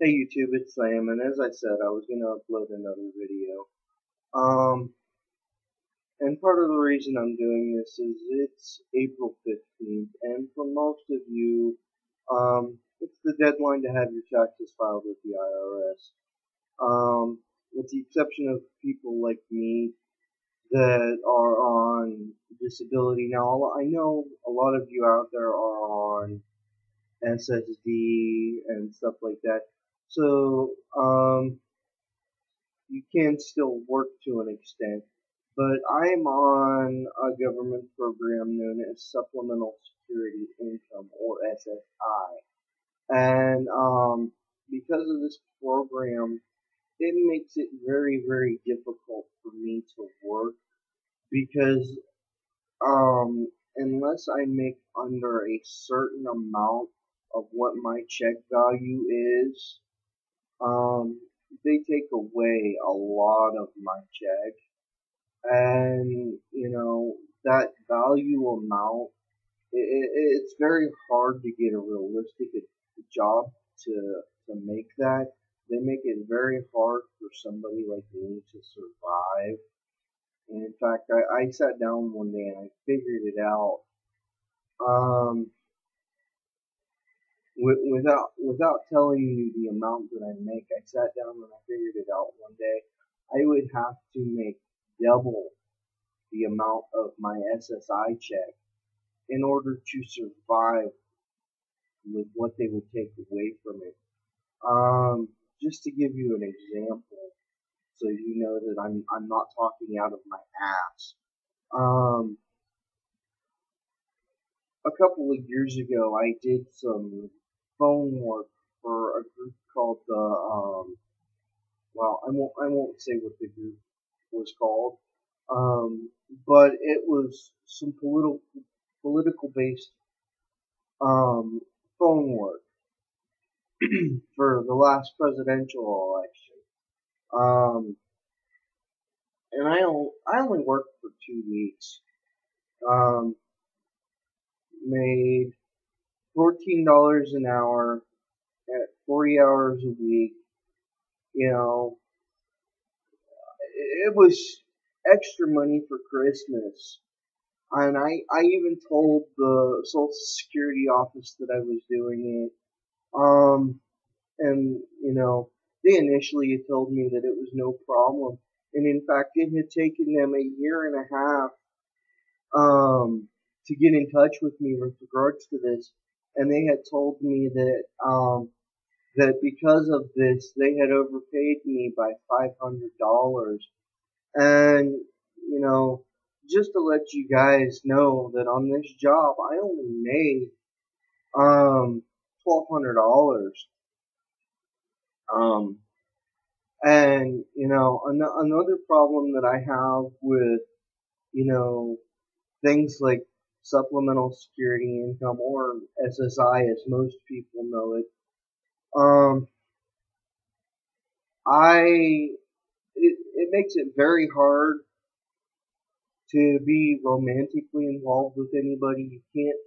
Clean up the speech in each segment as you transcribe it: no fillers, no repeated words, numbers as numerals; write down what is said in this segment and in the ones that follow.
Hey YouTube, it's Sam, and as I said, I was going to upload another video. Um, and part of the reason I'm doing this is it's April 15th, and for most of you, it's the deadline to have your taxes filed with the IRS. With the exception of people like me that are on disability. Now, I know a lot of you out there are on SSD and stuff like that. So, you can still work to an extent, but I'm on a government program known as Supplemental Security Income, or SSI. And because of this program, it makes it very, very difficult for me to work because unless I make under a certain amount of what my check value is, um, they take away a lot of my check, and that value amount. It's very hard to get a realistic job to make that. They make it very hard for somebody like me to survive. And in fact, I sat down one day and I figured it out. Um, without telling you the amount that I make, I sat down and I figured it out one day. I would have to make double the amount of my SSI check in order to survive with what they would take away from it. Just to give you an example, so you know that I'm not talking out of my ass. A couple of years ago, I did some phone work for a group called the well, I won't say what the group was called, but it was some political based um, phone work for the last presidential election. Um, and I only worked for 2 weeks. Um, Made $14 an hour at 40 hours a week. You know, it was extra money for Christmas. And I even told the Social Security office that I was doing it. And they initially had told me that it was no problem. And in fact, it had taken them a year and a half, to get in touch with me with regards to this. And they had told me that because of this, they had overpaid me by $500. And, just to let you guys know that on this job, I only made, $1,200. Um, and, another problem that I have with, things like supplemental security income, or SSI as most people know it, um, it makes it very hard to be romantically involved with anybody. You can't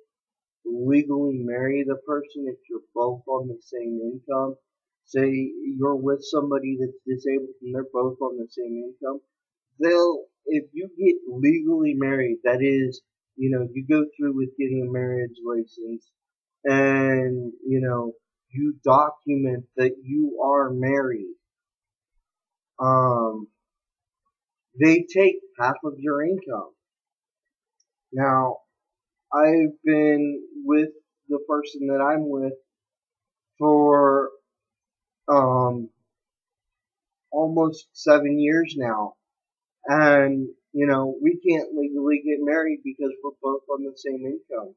legally marry the person if you're both on the same income. Say you're with somebody that's disabled and they're both on the same income. If you get legally married, that is, you go through with getting a marriage license, and, you document that you are married. They take half of your income. Now, I've been with the person that I'm with for almost 7 years now, and we can't legally get married because we're both on the same income.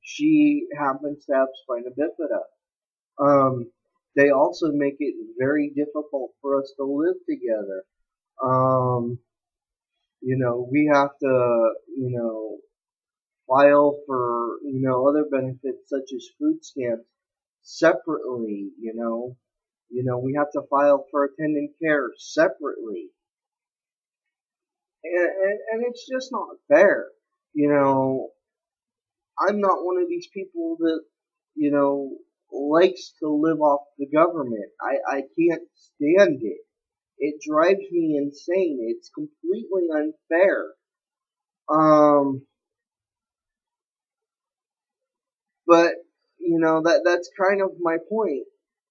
She happens to have spina bifida. They also make it very difficult for us to live together. We have to, file for, other benefits such as food stamps separately. We have to file for attendant care separately. And it's just not fair. I'm not one of these people that, likes to live off the government. I can't stand it. It drives me insane. It's completely unfair. But that's kind of my point.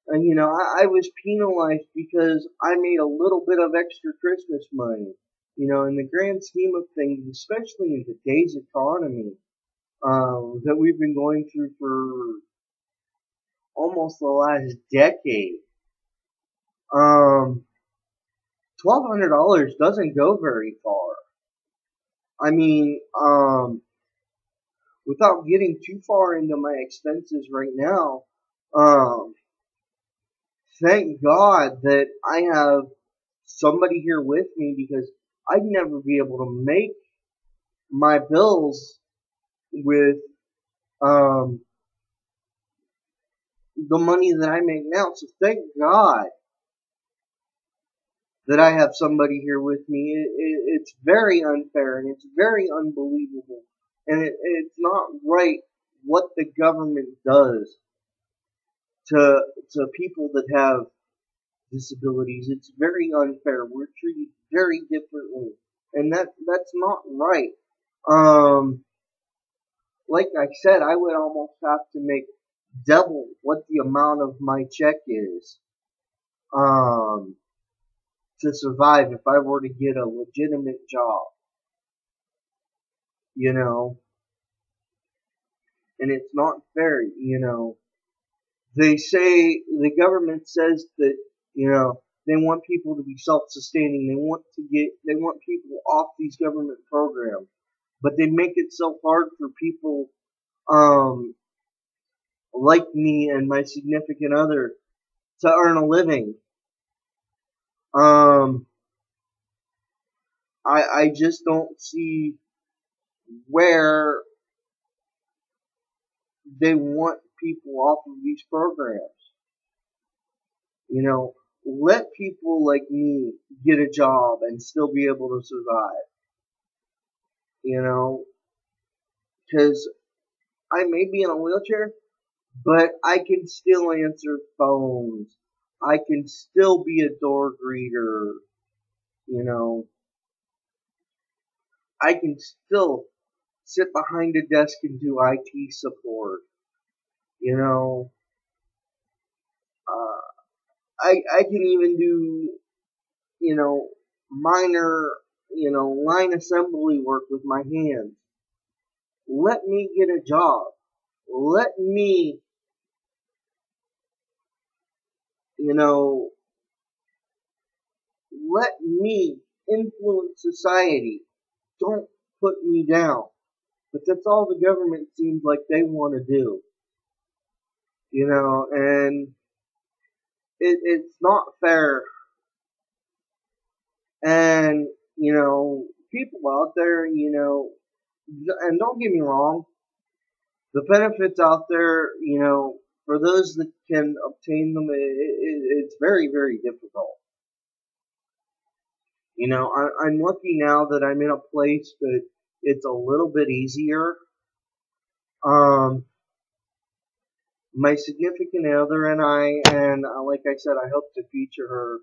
And I was penalized because I made a little bit of extra Christmas money. In the grand scheme of things, especially in today's economy, that we've been going through for almost the last decade, $1,200 doesn't go very far. I mean, without getting too far into my expenses right now, thank God that I have somebody here with me, because I'd never be able to make my bills with the money that I make now. So thank God that I have somebody here with me. It's very unfair and it's very unbelievable, and it's not right what the government does to people that have disabilities. It's very unfair. We're treated very differently, and that's not right. Like I said, I would almost have to make double what the amount of my check is to survive if I were to get a legitimate job, and it's not fair. They say, the government says that, they want people to be self-sustaining. They want people off these government programs, but they make it so hard for people, like me and my significant other, to earn a living. I just don't see where they want people off of these programs. Let people like me get a job and still be able to survive. Because I may be in a wheelchair, but I can still answer phones. I can still be a door greeter. I can still sit behind a desk and do IT support. I can even do, minor, line assembly work with my hands. Let me get a job. Let me, let me influence society. Don't put me down. But that's all the government seems like they want to do. And it's not fair. And, people out there, and don't get me wrong, the benefits out there, for those that can obtain them, it's very, very difficult. I'm lucky now that I'm in a place that it's a little bit easier. My significant other and I, and like I said, I hope to feature her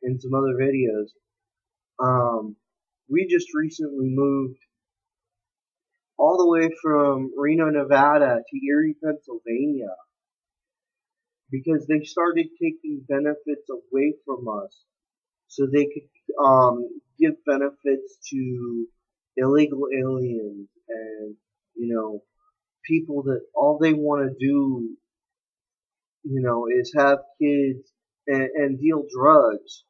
in some other videos. We just recently moved all the way from Reno, Nevada to Erie, Pennsylvania, because they started taking benefits away from us so they could give benefits to illegal aliens and, people that all they want to do, is have kids and deal drugs.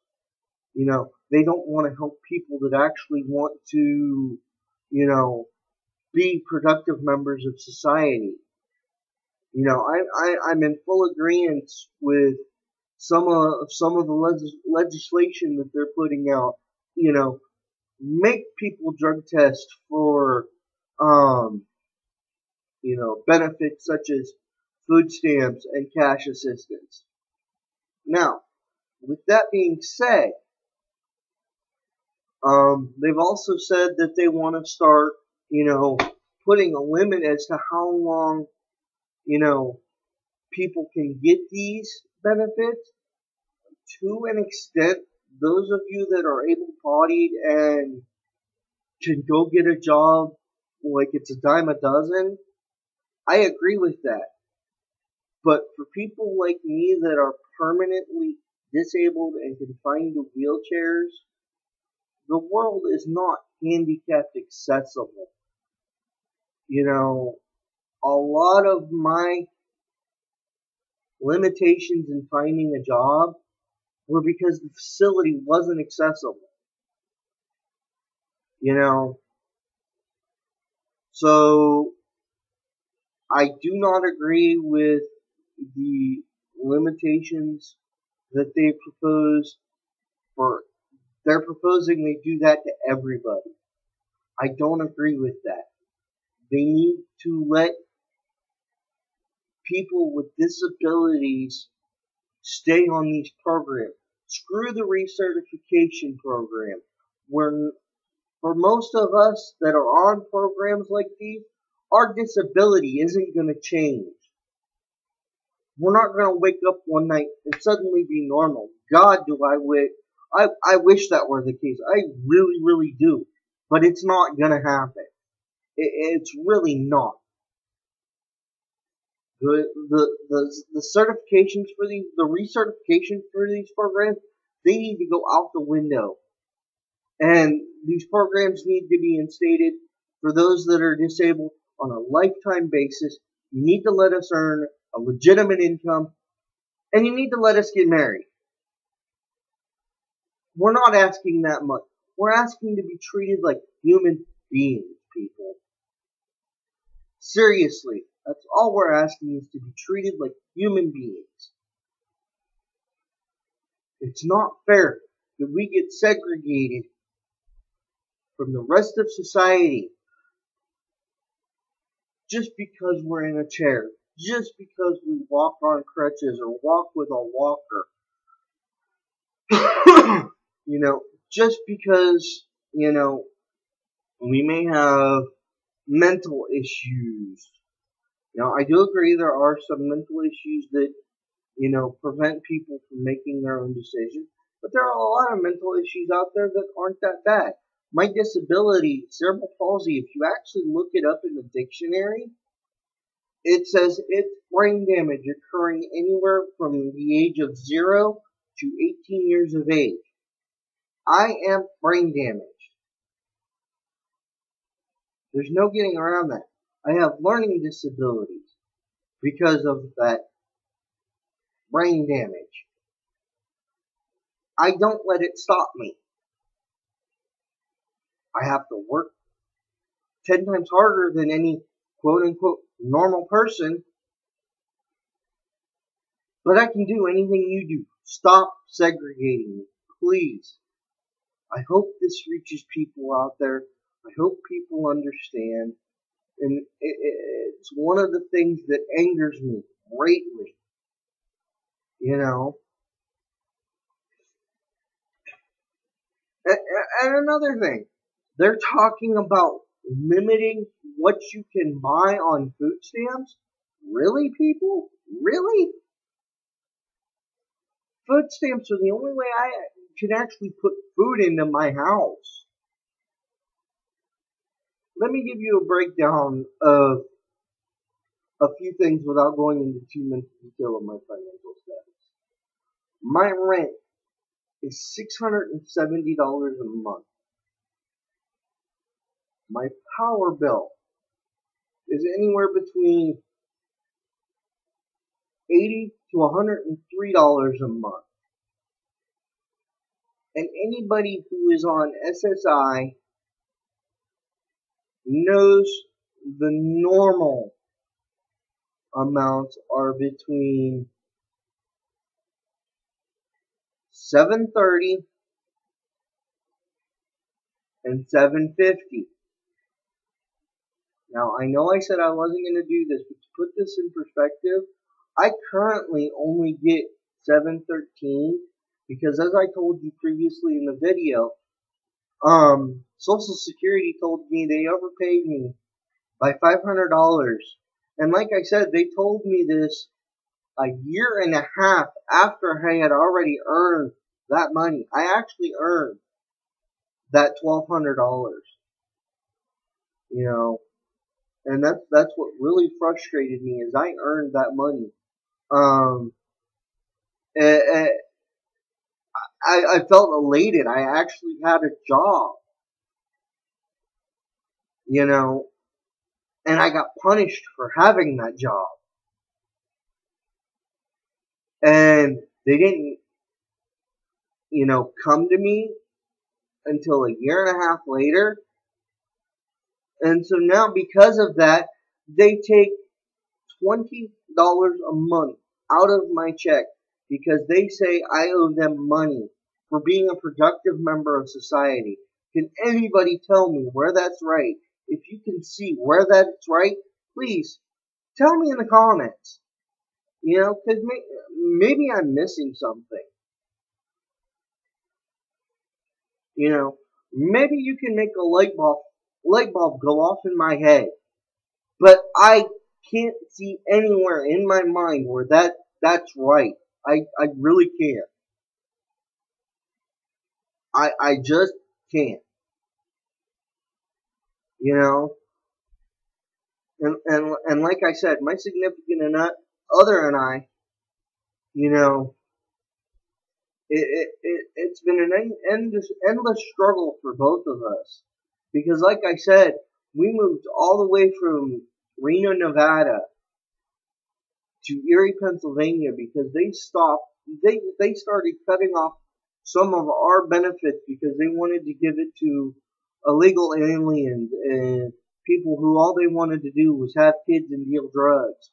They don't want to help people that actually want to, be productive members of society. I'm in full agreement with some of the legislation that they're putting out. Make people drug test for, benefits such as food stamps and cash assistance. Now, with that being said, they've also said that they want to start, putting a limit as to how long, people can get these benefits to an extent. Those of you that are able-bodied and can go get a job like it's a dime a dozen, I agree with that. But for people like me that are permanently disabled and confined to wheelchairs, the world is not handicapped accessible. You know, a lot of my limitations in finding a job were because the facility wasn't accessible. You know, so I do not agree with the limitations that they propose for. They're proposing they do that to everybody. I don't agree with that. They need to let people with disabilities stay on these programs. Screw the recertification program, where for most of us that are on programs like these, our disability isn't going to change. We're not going to wake up one night and suddenly be normal. God, do I wish. I wish that were the case. I really, really do. But it's not going to happen. It's really not. The certifications for the recertification for these programs, they need to go out the window. And these programs need to be instated for those that are disabled on a lifetime basis. You need to let us earn a legitimate income, and you need to let us get married. We're not asking that much. We're asking to be treated like human beings, people. Seriously, that's all we're asking, is to be treated like human beings. It's not fair that we get segregated from the rest of society just because we're in a chair, just because we walk on crutches or walk with a walker. You know, just because, we may have mental issues. Now, I do agree there are some mental issues that, prevent people from making their own decisions. But there are a lot of mental issues out there that aren't that bad. My disability, cerebral palsy, if you actually look it up in the dictionary, it says it's brain damage occurring anywhere from the age of 0 to 18 years of age. I am brain damaged. There's no getting around that. I have learning disabilities because of that brain damage. I don't let it stop me. I have to work 10 times harder than any quote-unquote normal person, but I can do anything you do. Stop segregating me, please. I hope this reaches people out there. I hope people understand. And it's one of the things that angers me greatly. And another thing, they're talking about limiting what you can buy on food stamps. Really, people? Really? Food stamps are the only way I can actually put food into my house. Let me give you a breakdown of a few things without going into too much detail of my financial status. My rent is $670 a month. My power bill is anywhere between $80 to $103 a month. And anybody who is on SSI knows the normal amounts are between $730 and $750. Now, I know I said I wasn't going to do this, but to put this in perspective, I currently only get $713 because, as I told you previously in the video, Social Security told me they overpaid me by $500. And like I said, they told me this a year and a half after I had already earned that money. I actually earned that $1,200, you know, and that's what really frustrated me is I earned that money. Um, eh, eh, I felt elated. I actually had a job, you know, and I got punished for having that job. And they didn't, come to me until a year and a half later. And so now because of that, they take $20 a month out of my check because they say I owe them money for being a productive member of society. Can anybody tell me where that's right? If you can see where that's right, please tell me in the comments. Because maybe I'm missing something. Maybe you can make a light bulb go off in my head, but I can't see anywhere in my mind where that's right. I really can't. I just can't. You know, and like I said, my significant other and I, you know, it's been an endless struggle for both of us because, like I said, we moved all the way from Reno, Nevada to Erie, Pennsylvania because they started cutting off some of our benefits because they wanted to give it to illegal aliens and people who all they wanted to do was have kids and deal drugs.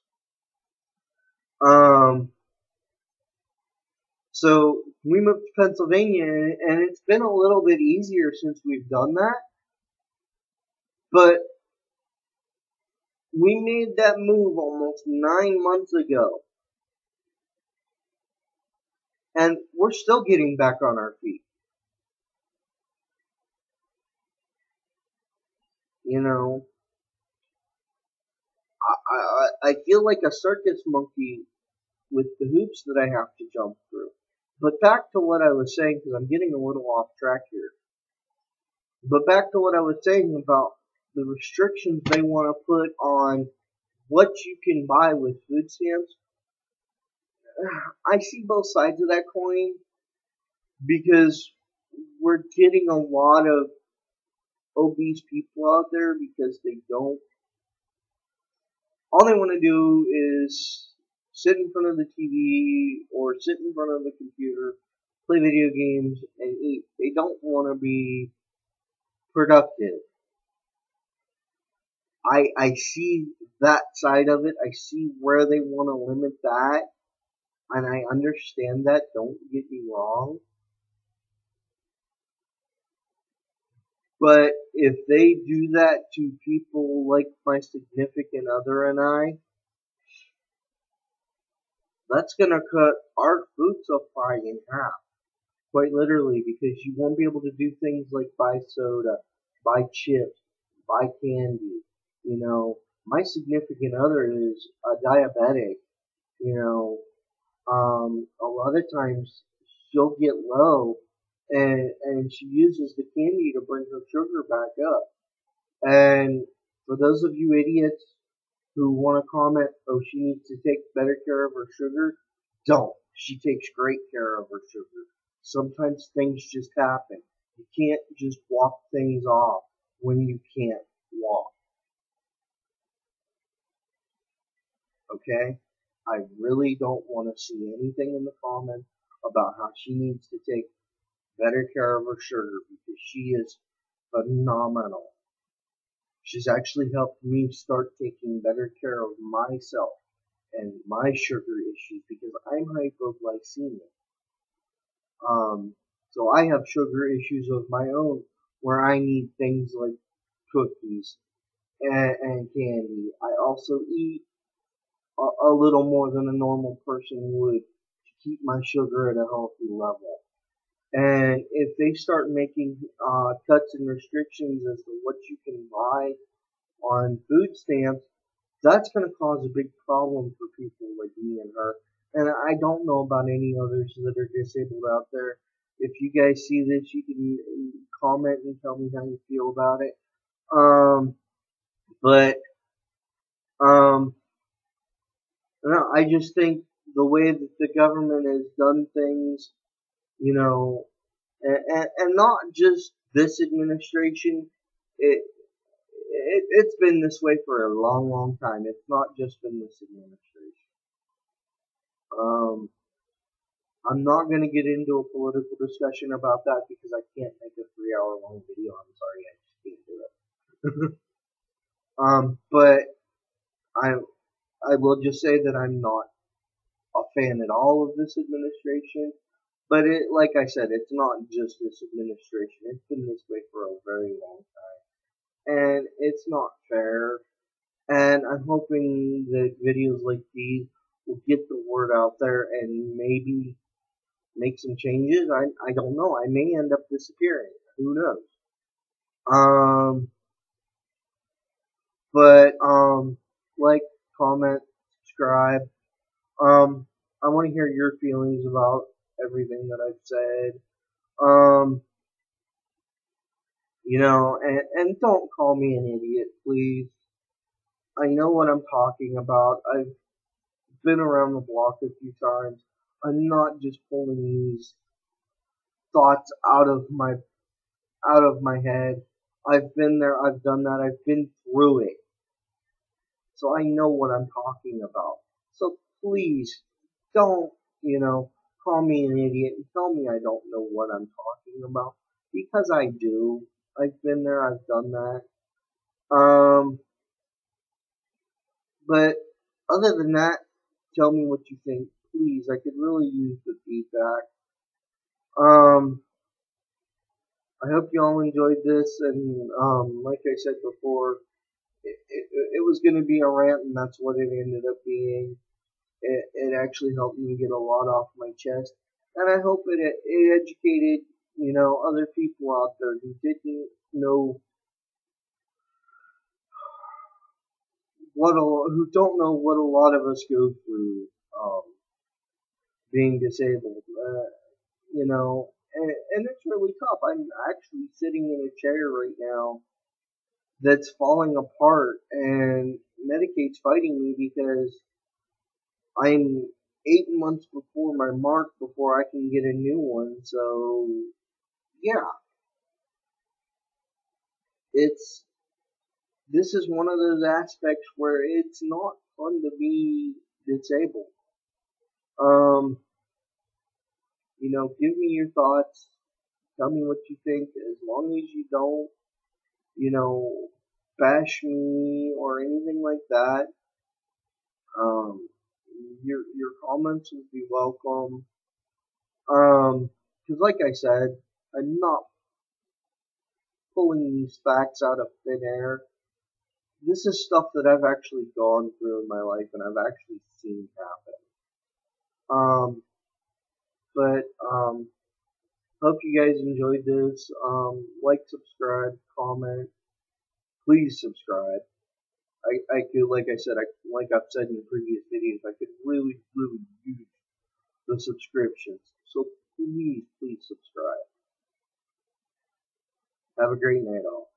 So we moved to Pennsylvania and it's been a little bit easier since we've done that. But we made that move almost 9 months ago. And we're still getting back on our feet. I feel like a circus monkey with the hoops that I have to jump through. But back to what I was saying, because I'm getting a little off track here. But back to what I was saying about the restrictions they want to put on what you can buy with food stamps. I see both sides of that coin because we're getting a lot of obese people out there because all they want to do is sit in front of the TV or sit in front of the computer, play video games, and eat. They don't want to be productive. I see that side of it. I see where they want to limit that, and I understand that. Don't get me wrong. But if they do that to people like my significant other and I, that's going to cut our food supply in half. Quite literally, because you won't be able to do things like buy soda, buy chips, buy candy. My significant other is a diabetic. You know, a lot of times she'll get low and she uses the candy to bring her sugar back up. And for those of you idiots who want to comment, oh, she needs to take better care of her sugar, don't. She takes great care of her sugar. Sometimes things just happen. You can't just walk things off when you can't walk. Okay? I really don't want to see anything in the comments about how she needs to take better care of her sugar because she is phenomenal. She's actually helped me start taking better care of myself and my sugar issues because I'm hypoglycemic. So I have sugar issues of my own where I need things like cookies and candy. I also eat a little more than a normal person would to keep my sugar at a healthy level. And if they start making cuts and restrictions as to what you can buy on food stamps, that's going to cause a big problem for people like me and her And I don't know about any others that are disabled out there. If you guys see this, you can comment and tell me how you feel about it. But no, I just think the way that the government has done things, you know, and not just this administration, it's been this way for a long, long time. It's not just been this administration. Um, I'm not going to get into a political discussion about that because I can't make a 3 hour long video. I'm sorry, I just can't do it. But I I will just say that I'm not a fan at all of this administration. But like I said, it's not just this administration. It's been this way for a very long time, and it's not fair. And I'm hoping that videos like these will get the word out there and maybe make some changes. I don't know. I may end up disappearing. Who knows? Um, but like, comment, subscribe. I want to hear your feelings about everything that I've said. Um, and don't call me an idiot, please. I know what I'm talking about. I've been around the block a few times. I'm not just pulling these thoughts out of my head. I've been there, I've done that, I've been through it. So I know what I'm talking about. So please don't, call me an idiot and tell me I don't know what I'm talking about. Because I do. I've been there, I've done that. But other than that, tell me what you think. Please, I could really use the feedback. Um, I hope you all enjoyed this, and like I said before, it was going to be a rant, and that's what it ended up being. It actually helped me get a lot off my chest, and I hope it educated other people out there who didn't know who don't know what a lot of us go through being disabled. And it's really tough. I'm actually sitting in a chair right now that's falling apart, and Medicaid's fighting me because I'm 8 months before my mark before I can get a new one. So yeah, it's this is one of those aspects where it's not fun to be disabled. Um, give me your thoughts. Tell me what you think. As long as you don't, you know, bash me or anything like that. Um, your comments would be welcome. Because like I said, I'm not pulling these facts out of thin air. This is stuff that I've actually gone through in my life and I've actually seen happen. Um, but hope you guys enjoyed this. Like, subscribe, comment. Please subscribe. I could, like I said, like I've said in previous videos, I could really, really use the subscriptions. So please, please subscribe. Have a great night, all.